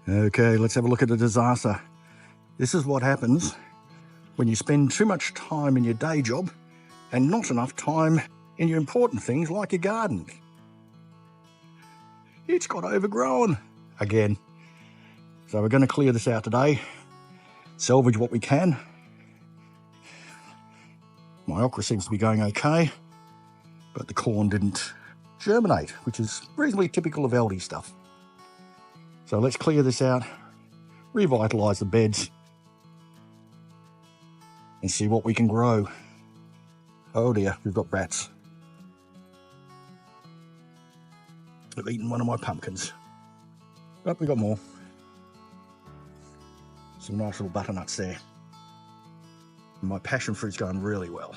Okay, let's have a look at the disaster. This is what happens when you spend too much time in your day job and not enough time in your important things like your garden. It's got overgrown again. So we're going to clear this out today, salvage what we can. My okra seems to be going okay, but the corn didn't germinate, which is reasonably typical of Aldi stuff. So let's clear this out, revitalise the beds, and see what we can grow. Oh dear, we've got rats. They've eaten one of my pumpkins. Oh, we got more. Some nice little butternuts there. My passion fruit's going really well.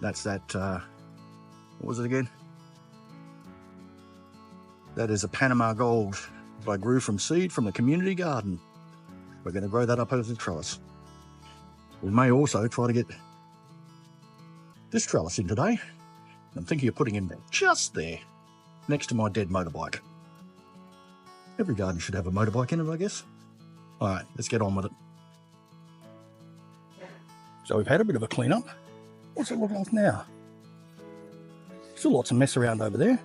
That's that, what was it again? That is a Panama Gold that I grew from seed from the community garden. We're going to grow that up as a trellis. We may also try to get this trellis in today. I'm thinking of putting him just there, next to my dead motorbike. Every garden should have a motorbike in it, I guess. All right, let's get on with it. So we've had a bit of a clean up. What's it look like now? Still lots of mess around over there.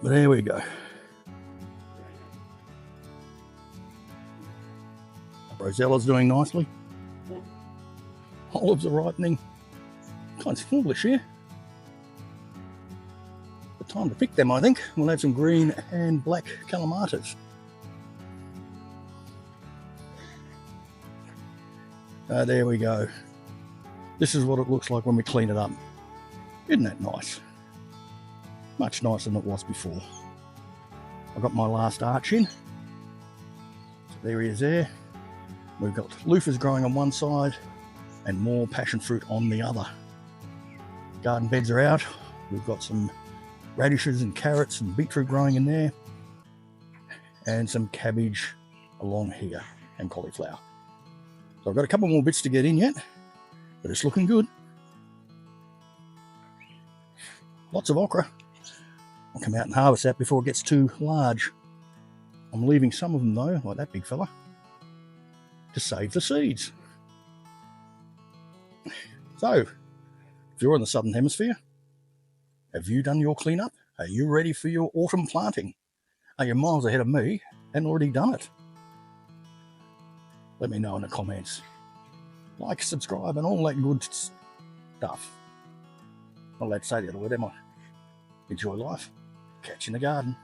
But there we go. Rosella's doing nicely. Olives are ripening. Kind of foolish here. But time to pick them, I think. We'll have some green and black calamaters. There we go. This is what it looks like when we clean it up. Isn't that nice? Much nicer than it was before. I've got my last arch in. So there he is there. We've got loofahs growing on one side and more passion fruit on the other. Garden beds are out. We've got some radishes and carrots and beetroot growing in there. And some cabbage along here and cauliflower. So I've got a couple more bits to get in yet, but it's looking good. Lots of okra. I'll come out and harvest that before it gets too large. I'm leaving some of them though, like that big fella, to save the seeds. So, if you're in the Southern Hemisphere, have you done your cleanup? Are you ready for your autumn planting? Are you miles ahead of me and already done it? Let me know in the comments. Like, subscribe, and all that good stuff. Not allowed to say the other word, am I? Enjoy life. Catch you in the garden.